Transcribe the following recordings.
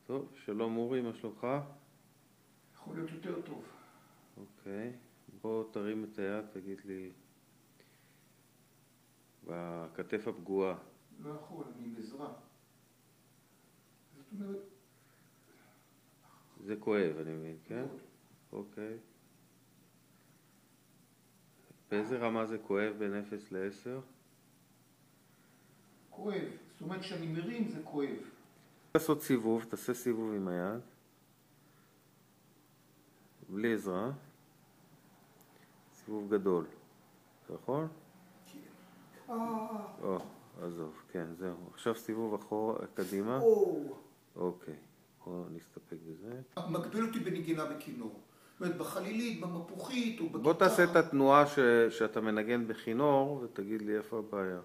טוב, שלום אורי, מה שלומך? יכול להיות יותר טוב. אוקיי, בוא תרים את היד, תגיד לי, בכתף הפגועה. לא יכול, אני עם עזרה. זאת אומרת... זה כואב, אני מבין, כן? מאוד. אוקיי. באיזה רמה זה כואב בין 0 ל-10? כואב. זאת אומרת שאני מרים זה כואב. לעשות סיבוב, תעשה סיבוב עם היד. בלי עזרה. סיבוב גדול. אתה יכול? כן. או, עזוב, כן, זהו. עכשיו סיבוב אחורה, קדימה. אוקיי, בואו נסתפק בזה. מגביל אותי בנגינה בכינור. זאת אומרת, בחלילית, במפוחית או בגיטרה. בוא תעשה את התנועה שאתה מנגן בכינור ותגיד לי איפה הבעיה.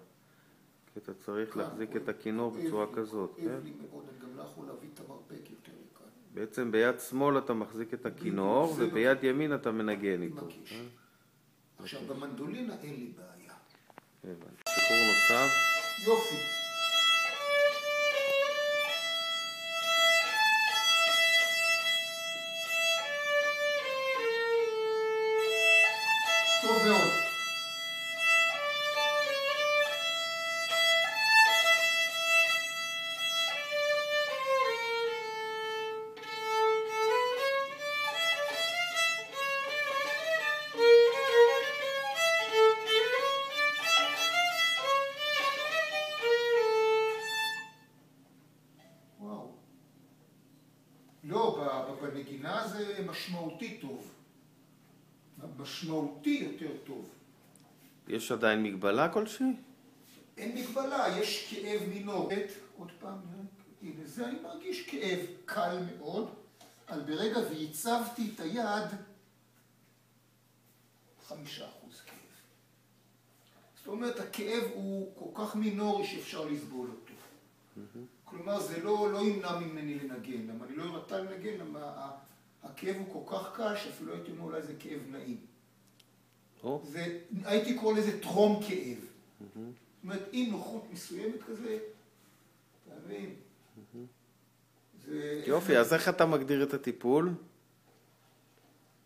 כי אתה צריך להחזיק את הכינור בצורה כזאת. כואב לי מאוד, אני גם לא יכול להביא את המרפק יותר לכאן. בעצם ביד שמאל אתה מחזיק את הכינור וביד ימין אתה מנגן איתו. עכשיו, במנדולינה אין לי בעיה. הבנתי. שחרור נוסף. יופי. טוב מאוד. וואו. לא, בנגינה זה משמעותי טוב. משמעותי יותר טוב. יש עדיין מגבלה כלשהי? אין מגבלה, יש כאב מינורי. עוד פעם, הנה זה אני מרגיש כאב קל מאוד, אבל ברגע והצבתי את היד, 5% כאב. זאת אומרת, הכאב הוא כל כך מינורי שאפשר לסבול אותו. כלומר, זה לא ימנע ממני לנגן, למה אני לא ארתה לנגן, למה הכאב הוא כל כך קל שאפילו הייתי אומר אולי זה כאב נעים. הייתי קורא לזה טרום כאב. זאת אומרת, עם נוחות מסוימת כזה, אתה מבין? יופי, אז איך אתה מגדיר את הטיפול?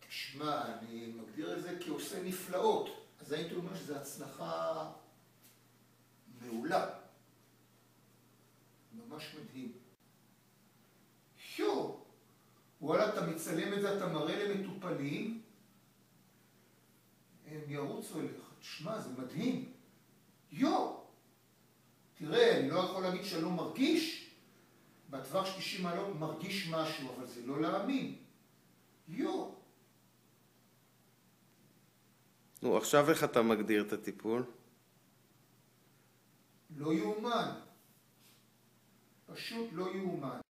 תשמע, אני מגדיר את זה כעושה נפלאות. אז הייתי אומר שזו הצלחה מעולה. ממש מדהים. וואלה, אתה מצלם את זה, אתה מראה למטופלים, הם ירוצו אליך. תשמע, זה מדהים. תראה, אני לא יכול להגיד שאני לא מרגיש. בטווח 90 מעלות מרגיש משהו, אבל זה לא להאמין. נו, עכשיו איך אתה מגדיר את הטיפול? לא יאומן. פשוט לא יאומן.